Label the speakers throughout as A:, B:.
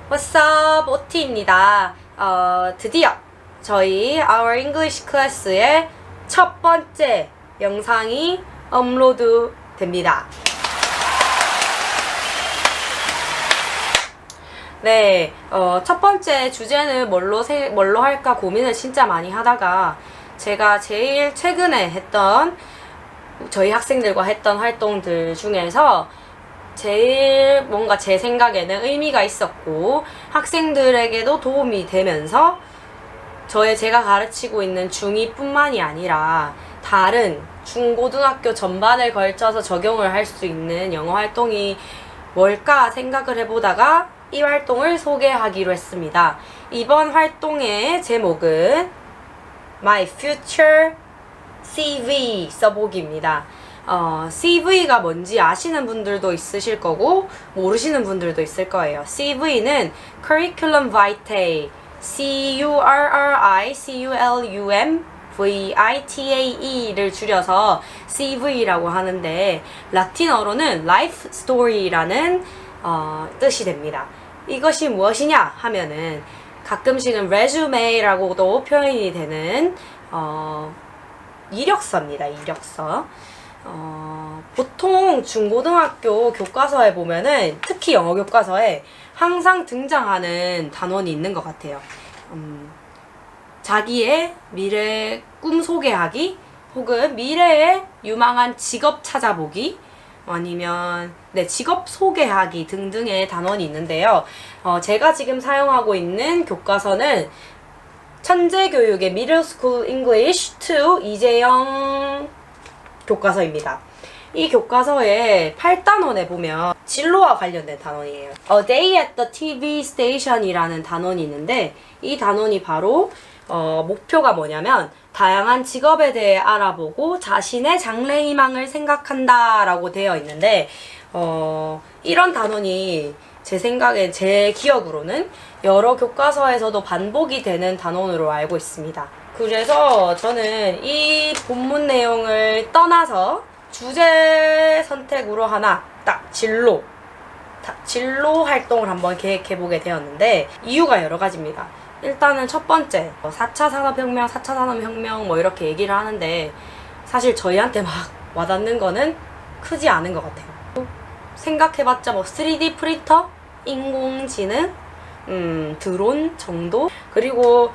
A: What's up, OT입니다. 드디어 저희 Our English 클래스의 첫 번째 영상이 업로드 됩니다. 네, 첫 번째 주제는 뭘로 할까 고민을 진짜 많이 하다가 제가 제일 최근에 저희 학생들과 했던 활동들 중에서 제일 뭔가 제 생각에는 의미가 있었고 학생들에게도 도움이 되면서 제가 가르치고 있는 중2뿐만이 아니라 다른 중고등학교 전반을 걸쳐서 적용을 할 수 있는 영어 활동이 뭘까 생각을 해보다가 이 활동을 소개하기로 했습니다. 이번 활동의 제목은 My Future CV 써보기입니다. CV가 뭔지 아시는 분들도 있으실 거고 모르시는 분들도 있을 거예요. CV는 Curriculum Vitae, CURRICULUM VITAE를 줄여서 CV라고 하는데 라틴어로는 Life Story라는 뜻이 됩니다. 이것이 무엇이냐 하면은 가끔씩은 resume라고도 표현이 되는 이력서입니다. 이력서. 보통 중고등학교 교과서에 보면은 특히 영어 교과서에 항상 등장하는 단원이 있는 것 같아요. 자기의 미래 꿈 소개하기 혹은 미래의 유망한 직업 찾아보기 아니면 직업 소개하기 등등의 단원이 있는데요. 제가 지금 사용하고 있는 교과서는 천재교육의 Middle School English 2 이재영 교과서입니다. 이 교과서의 8단원에 보면 진로와 관련된 단원이에요. A Day at the TV Station이라는 단원이 있는데 이 단원이 바로 목표가 뭐냐면 다양한 직업에 대해 알아보고 자신의 장래 희망을 생각한다 라고 되어 있는데 이런 단원이 제 생각에 제 기억으로는 여러 교과서에서도 반복이 되는 단원으로 알고 있습니다. 그래서 저는 이 본문 내용을 떠나서 주제 선택으로 하나 딱 진로 활동을 한번 계획해보게 되었는데 이유가 여러 가지입니다. 일단은 첫 번째 4차 산업혁명 뭐 이렇게 얘기를 하는데 사실 저희한테 막 와닿는 거는 크지 않은 것 같아요. 생각해봤자 뭐 3D 프린터, 인공지능, 드론 정도? 그리고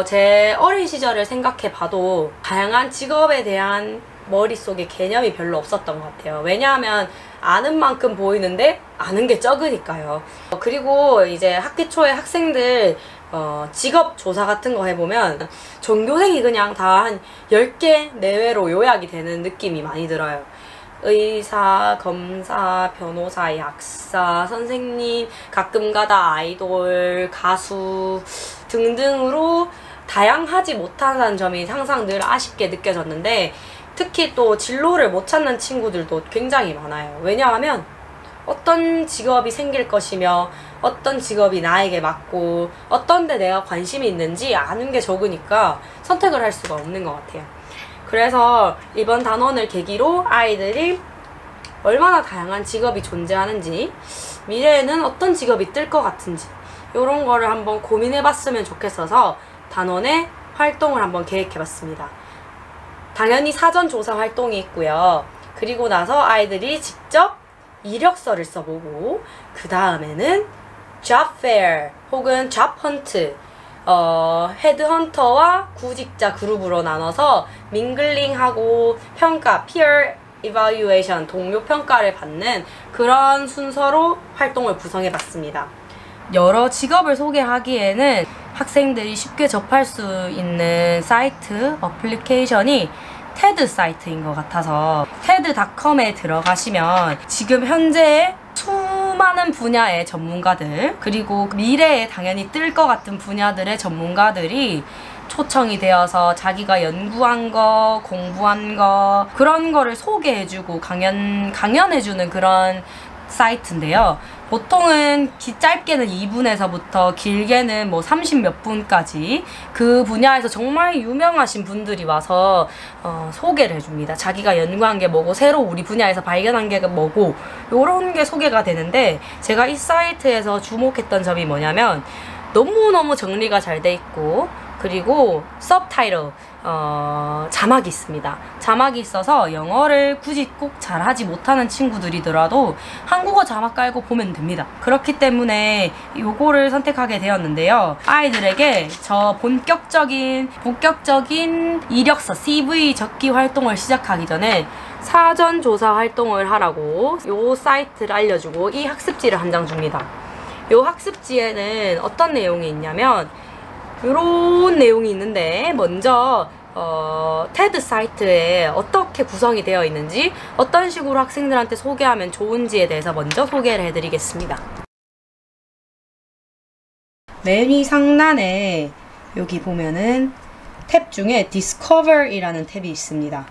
A: 제 어린 시절을 생각해봐도 다양한 직업에 대한 머릿속에 개념이 별로 없었던 것 같아요. 왜냐하면 아는 만큼 보이는데 아는 게 적으니까요. 그리고 이제 학기 초에 학생들 직업 조사 같은 거 해보면 전교생이 그냥 다 한 10개 내외로 요약이 되는 느낌이 많이 들어요. 의사, 검사, 변호사, 약사, 선생님, 가끔가다 아이돌, 가수 등등으로 다양하지 못하다는 점이 항상 늘 아쉽게 느껴졌는데 특히 또 진로를 못 찾는 친구들도 굉장히 많아요. 왜냐하면 어떤 직업이 생길 것이며 어떤 직업이 나에게 맞고 어떤 데 내가 관심이 있는지 아는 게 적으니까 선택을 할 수가 없는 것 같아요. 그래서 이번 단원을 계기로 아이들이 얼마나 다양한 직업이 존재하는지 미래에는 어떤 직업이 뜰 것 같은지 이런 거를 한번 고민해봤으면 좋겠어서 단원의 활동을 한번 계획해봤습니다. 당연히 사전조사 활동이 있고요. 그리고 나서 아이들이 직접 이력서를 써보고 그 다음에는 job fair 혹은 job hunt 헤드헌터와 구직자 그룹으로 나눠서 밍글링하고 평가, peer evaluation, 동료 평가를 받는 그런 순서로 활동을 구성해봤습니다. 여러 직업을 소개하기에는 학생들이 쉽게 접할 수 있는 사이트, 어플리케이션이 TED 사이트인 것 같아서 TED.com에 들어가시면 지금 현재 수많은 분야의 전문가들 그리고 미래에 당연히 뜰 것 같은 분야들의 전문가들이 초청이 되어서 자기가 연구한 거, 공부한 거 그런 거를 소개해주고 강연해주는 그런 사이트인데요. 보통은 짧게는 2분에서부터 길게는 뭐 30 몇 분까지 그 분야에서 정말 유명하신 분들이 와서 소개를 해줍니다. 자기가 연구한 게 뭐고 새로 우리 분야에서 발견한 게 뭐고 요런 게 소개가 되는데, 제가 이 사이트에서 주목했던 점이 뭐냐면 너무너무 정리가 잘 돼 있고, 그리고 서브타이틀 자막이 있습니다. 자막이 있어서 영어를 굳이 꼭 잘하지 못하는 친구들이더라도 한국어 자막 깔고 보면 됩니다. 그렇기 때문에 요거를 선택하게 되었는데요. 아이들에게 저 본격적인 이력서 CV 적기 활동을 시작하기 전에 사전 조사 활동을 하라고 요 사이트를 알려주고 이 학습지를 한 장 줍니다. 요 학습지에는 어떤 내용이 있냐면 이런 내용이 있는데, 먼저 테드 사이트에 어떻게 구성이 되어 있는지, 어떤 식으로 학생들한테 소개하면 좋은지에 대해서 먼저 소개를 해드리겠습니다. 맨 위 상단에 여기 보면은 탭 중에 Discover이라는 탭이 있습니다.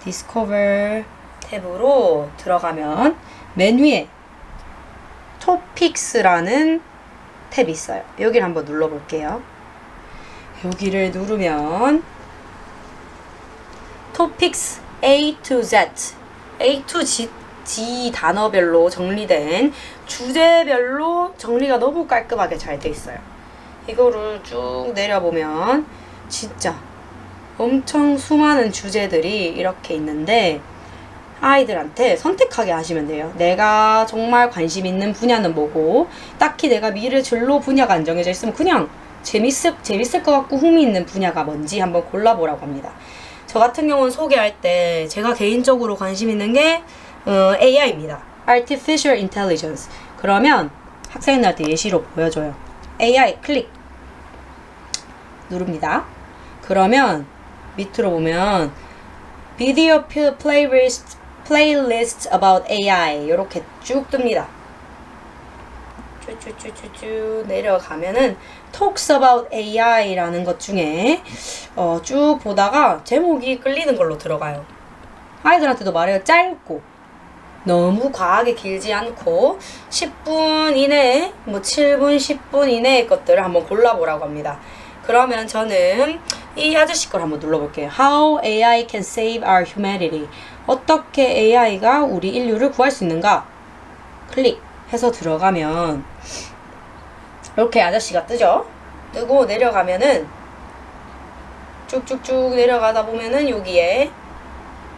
A: Discover 탭으로 들어가면 맨 위에 Topics라는 탭이 있어요. 여기를 한번 눌러볼게요. 여기를 누르면 Topics A to Z, A to G 단어별로 정리된 주제별로 정리가 너무 깔끔하게 잘 돼 있어요. 이거를 쭉 내려보면 진짜 엄청 수많은 주제들이 이렇게 있는데, 아이들한테 선택하게 하시면 돼요. 내가 정말 관심 있는 분야는 뭐고, 딱히 내가 미래 진로 분야가 안 정해져 있으면 그냥 재밌을 것 같고 흥미 있는 분야가 뭔지 한번 골라보라고 합니다. 저 같은 경우는 소개할 때 제가 개인적으로 관심 있는 게 AI입니다. Artificial Intelligence. 그러면 학생들한테 예시로 보여줘요. AI 클릭 누릅니다. 그러면 밑으로 보면 Video Playlist about AI 이렇게 쭉 뜹니다. 쭉 내려가면은 Talks about AI라는 것 중에 쭉 보다가 제목이 끌리는 걸로 들어가요. 아이들한테도 말해요. 짧고 너무 과하게 길지 않고 10분 이내, 뭐 7분, 10분 이내의 것들을 한번 골라보라고 합니다. 그러면 저는 이 아저씨 걸 한번 눌러볼게요. How AI can save our humanity. 어떻게 AI가 우리 인류를 구할 수 있는가? 클릭해서 들어가면 이렇게 아저씨가 뜨죠? 뜨고 내려가면은 쭉쭉쭉 내려가다 보면은 여기에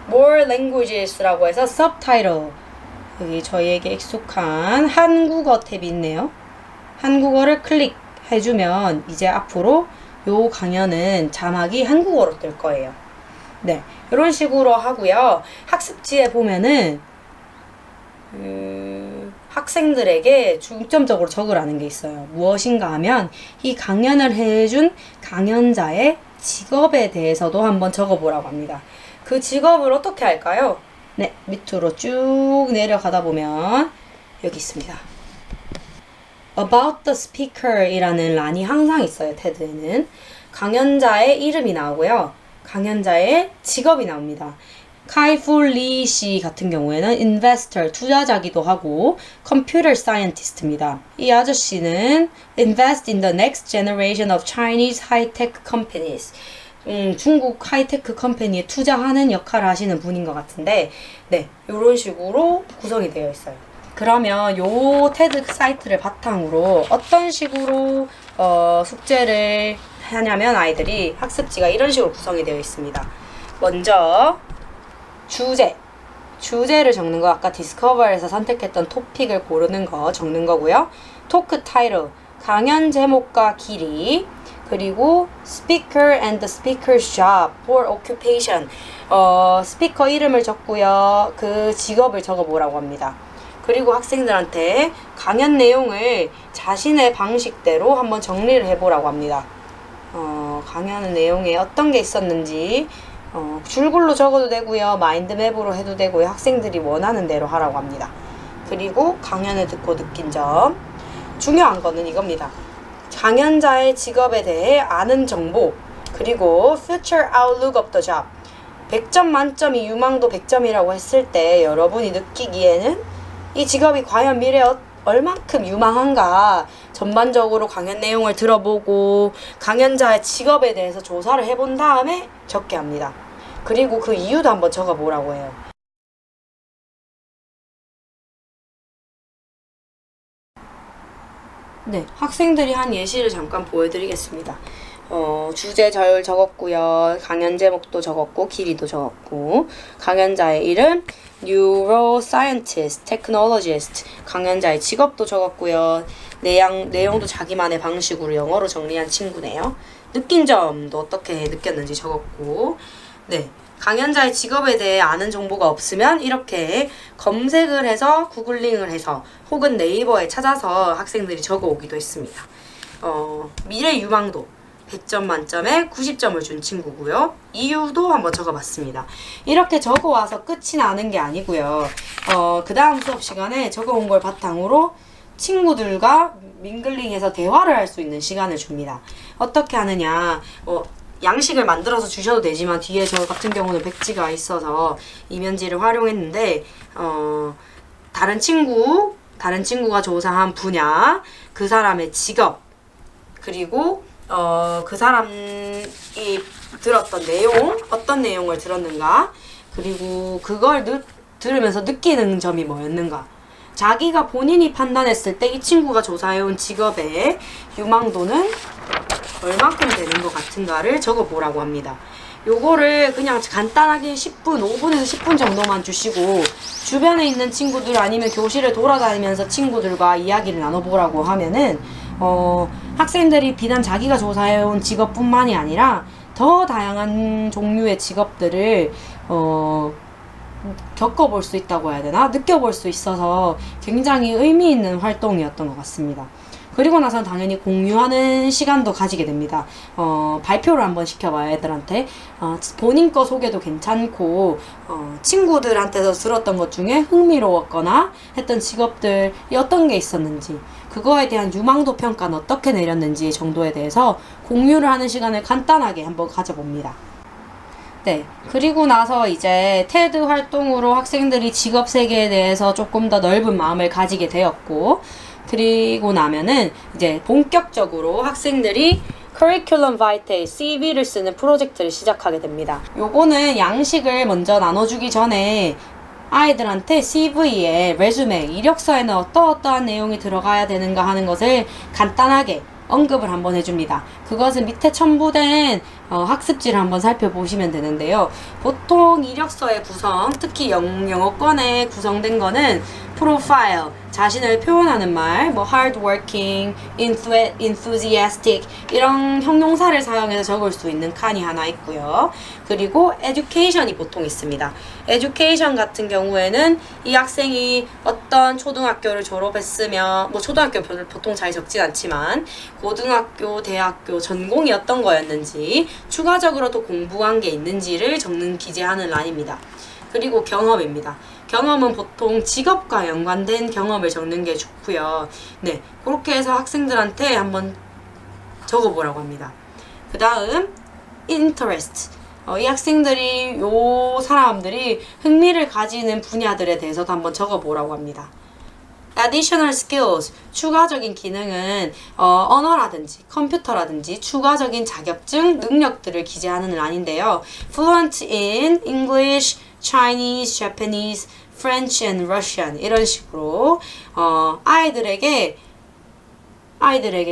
A: More Languages라고 해서 Subtitle, 여기 저희에게 익숙한 한국어 탭이 있네요. 한국어를 클릭해주면 이제 앞으로 요 강연은 자막이 한국어로 뜰 거예요. 네, 이런 식으로 하고요. 학습지에 보면은 학생들에게 중점적으로 적으라는 게 있어요. 무엇인가 하면 이 강연을 해준 강연자의 직업에 대해서도 한번 적어보라고 합니다. 그 직업을 어떻게 할까요? 네, 밑으로 쭉 내려가다 보면 여기 있습니다. About the speaker 이라는 란이 항상 있어요. 테드에는 강연자의 이름이 나오고요, 강연자의 직업이 나옵니다. 카이풀 리 씨 같은 경우에는 investor, 투자자기도 하고 computer scientist입니다. 이 아저씨는 invest in the next generation of Chinese high-tech companies. 중국 하이테크 컴퍼니에 투자하는 역할을 하시는 분인 것 같은데, 네, 이런 식으로 구성이 되어 있어요. 그러면 요 테드 사이트를 바탕으로 어떤 식으로 숙제를 하냐면, 아이들이 학습지가 이런 식으로 구성이 되어 있습니다. 먼저 주제를 적는 거, 아까 디스커버에서 선택했던 토픽을 고르는 거 적는 거고요. 토크 타이틀, 강연 제목과 길이, 그리고 speaker and the speaker's job or occupation, 스피커 이름을 적고요, 그 직업을 적어보라고 합니다. 그리고 학생들한테 강연 내용을 자신의 방식대로 한번 정리를 해보라고 합니다. 강연 내용에 어떤 게 있었는지 줄글로 적어도 되고요, 마인드맵으로 해도 되고요, 학생들이 원하는 대로 하라고 합니다. 그리고 강연을 듣고 느낀 점, 중요한 거는 이겁니다. 강연자의 직업에 대해 아는 정보, 그리고 future outlook of the job. 100점 만점이 유망도 100점이라고 했을 때 여러분이 느끼기에는 이 직업이 과연 미래에 얼만큼 유망한가 전반적으로 강연 내용을 들어보고 강연자의 직업에 대해서 조사를 해본 다음에 적게 합니다. 그리고 그 이유도 한번 적어보라고 해요. 네, 학생들이 한 예시를 잠깐 보여드리겠습니다. 주제 적었고요. 강연 제목도 적었고, 길이도 적었고, 강연자의 이름, Neuroscientist, Technologist, 강연자의 직업도 적었고요. 내용도 자기만의 방식으로 영어로 정리한 친구네요. 느낀 점도 어떻게 느꼈는지 적었고, 네. 강연자의 직업에 대해 아는 정보가 없으면 이렇게 검색을 해서 구글링을 해서 혹은 네이버에 찾아서 학생들이 적어오기도 했습니다. 미래 유망도 100점 만점에 90점을 준 친구고요. 이유도 한번 적어봤습니다. 이렇게 적어와서 끝이 나는 게 아니고요. 그 다음 수업 시간에 적어온 걸 바탕으로 친구들과 밍글링해서 대화를 할 수 있는 시간을 줍니다. 어떻게 하느냐, 양식을 만들어서 주셔도 되지만 뒤에 저 같은 경우는 백지가 있어서 이면지를 활용했는데 다른 친구가 조사한 분야, 그 사람의 직업, 그리고 그 사람이 들었던 내용, 어떤 내용을 들었는가, 그리고 그걸 들으면서 느끼는 점이 뭐였는가, 자기가 본인이 판단했을 때 이 친구가 조사해온 직업의 유망도는 얼만큼 되는 것 같은가를 적어보라고 합니다. 요거를 그냥 간단하게 10분, 5분에서 10분 정도만 주시고 주변에 있는 친구들 아니면 교실을 돌아다니면서 친구들과 이야기를 나눠보라고 하면은 학생들이 비단 자기가 조사해온 직업뿐만이 아니라 더 다양한 종류의 직업들을 겪어볼 수 있다고 해야 되나? 느껴볼 수 있어서 굉장히 의미 있는 활동이었던 것 같습니다. 그리고 나서는 당연히 공유하는 시간도 가지게 됩니다. 발표를 한번 시켜봐요, 애들한테. 본인 거 소개도 괜찮고, 친구들한테서 들었던 것 중에 흥미로웠거나 했던 직업들이 어떤 게 있었는지, 그거에 대한 유망도 평가는 어떻게 내렸는지 정도에 대해서 공유를 하는 시간을 간단하게 한번 가져봅니다. 네. 그리고 나서 이제 테드 활동으로 학생들이 직업 세계에 대해서 조금 더 넓은 마음을 가지게 되었고, 그리고 나면은 이제 본격적으로 학생들이 Curriculum Vitae CV를 쓰는 프로젝트를 시작하게 됩니다. 요거는 양식을 먼저 나눠주기 전에 아이들한테 CV에 레주메, 이력서에는 어떠한 내용이 들어가야 되는가 하는 것을 간단하게 언급을 한번 해줍니다. 그것은 밑에 첨부된 학습지를 한번 살펴보시면 되는데요. 보통 이력서의 구성, 특히 영어권에 구성된 거는 프로파일, 자신을 표현하는 말, hardworking, enthusiastic 이런 형용사를 사용해서 적을 수 있는 칸이 하나 있고요. 그리고 education이 보통 있습니다. education 같은 경우에는 이 학생이 어떤 초등학교를 졸업했으며, 초등학교 보통 잘 적진 않지만 고등학교, 대학교 전공이 어떤 거였는지, 추가적으로 또 공부한 게 있는지를 적는 기재하는 란입니다. 그리고 경험입니다. 경험은 보통 직업과 연관된 경험을 적는 게 좋고요. 네, 그렇게 해서 학생들한테 한번 적어보라고 합니다. 그 다음 interest. 이 학생들이 사람들이 흥미를 가지는 분야들에 대해서도 한번 적어보라고 합니다. additional skills, 추가적인 기능은 언어라든지 컴퓨터라든지 추가적인 자격증, 능력들을 기재하는 란인데요. fluent in English, Chinese, Japanese, French and Russian 이런 식으로 아이들에게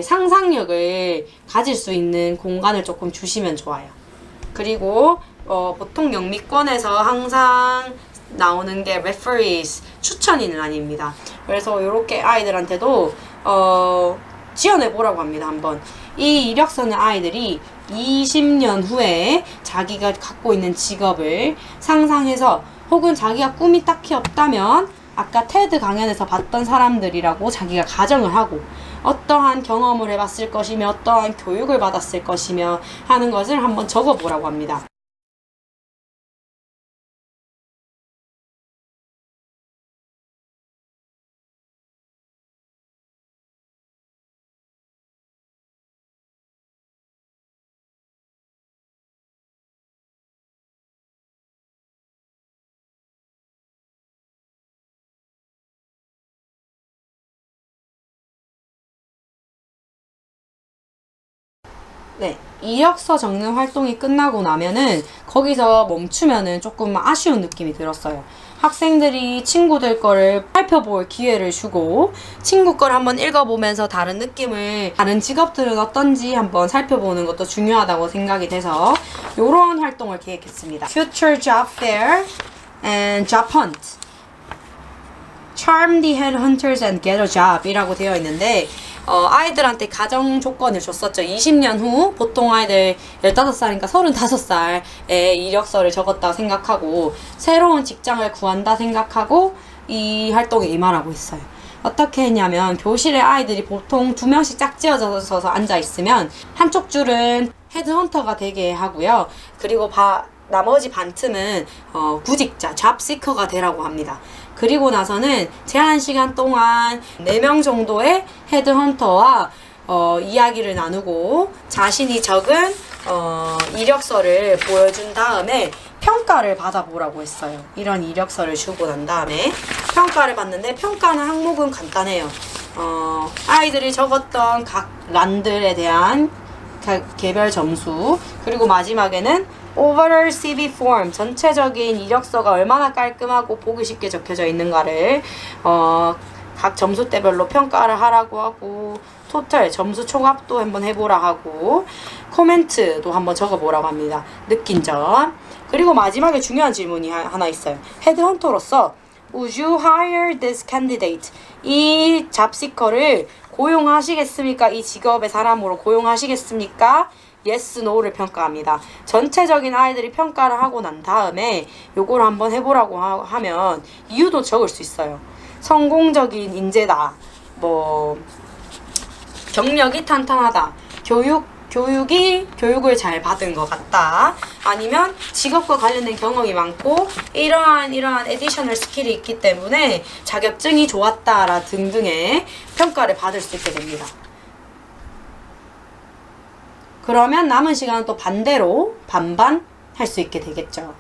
A: 상상력을 가질 수 있는 공간을 조금 주시면 좋아요. 그리고 보통 영미권에서 항상 나오는 게 referees, 추천인은 아닙니다. 그래서 이렇게 아이들한테도 지원해 보라고 합니다. 한번 이 이력서는 아이들이 20년 후에 자기가 갖고 있는 직업을 상상해서, 혹은 자기가 꿈이 딱히 없다면 아까 테드 강연에서 봤던 사람들이라고 자기가 가정을 하고 어떠한 경험을 해봤을 것이며 어떠한 교육을 받았을 것이며 하는 것을 한번 적어보라고 합니다. 네, 이력서 적는 활동이 끝나고 나면은 거기서 멈추면은 조금 아쉬운 느낌이 들었어요. 학생들이 친구들 거를 살펴볼 기회를 주고 친구 거를 한번 읽어보면서 다른 느낌을, 다른 직업들은 어떤지 한번 살펴보는 것도 중요하다고 생각이 돼서 이런 활동을 계획했습니다. Future Job Fair and Job Hunt. Charm the headhunters and get a job 이라고 되어 있는데 아이들한테 가정 조건을 줬었죠. 20년 후 보통 아이들 15살이니까 35살에 이력서를 적었다고 생각하고 새로운 직장을 구한다 생각하고 이 활동에 임하라고 했어요. 어떻게 했냐면 교실에 아이들이 보통 2명씩 짝지어져서 앉아 있으면 한쪽 줄은 헤드헌터가 되게 하고요. 그리고 나머지 반 틈은 구직자, 잡시커가 되라고 합니다. 그리고 나서는 제한 시간 동안 4명 정도의 헤드헌터와 이야기를 나누고 자신이 적은 이력서를 보여준 다음에 평가를 받아보라고 했어요. 이런 이력서를 주고 난 다음에 평가를 받는데 평가는 항목은 간단해요. 아이들이 적었던 각 란들에 대한 개별 점수, 그리고 마지막에는 overall CV form, 전체적인 이력서가 얼마나 깔끔하고 보기 쉽게 적혀져 있는가를 각 점수대별로 평가를 하라고 하고, 토탈 점수 총합도 한번 해보라 하고, 코멘트도 한번 적어보라고 합니다. 느낀 점. 그리고 마지막에 중요한 질문이 하나 있어요. 헤드헌터로서 Would you hire this candidate? 이 잡시커를 고용하시겠습니까? 이 직업의 사람으로 고용하시겠습니까? yes, no를 평가합니다. 전체적인 아이들이 평가를 하고 난 다음에 요걸 한번 해보라고 하면 이유도 적을 수 있어요. 성공적인 인재다, 경력이 탄탄하다, 교육을 잘 받은 것 같다, 아니면 직업과 관련된 경험이 많고 이러한 에디셔널 스킬이 있기 때문에 자격증이 좋았다라 등등의 평가를 받을 수 있게 됩니다. 그러면 남은 시간은 또 반대로 반반 할 수 있게 되겠죠.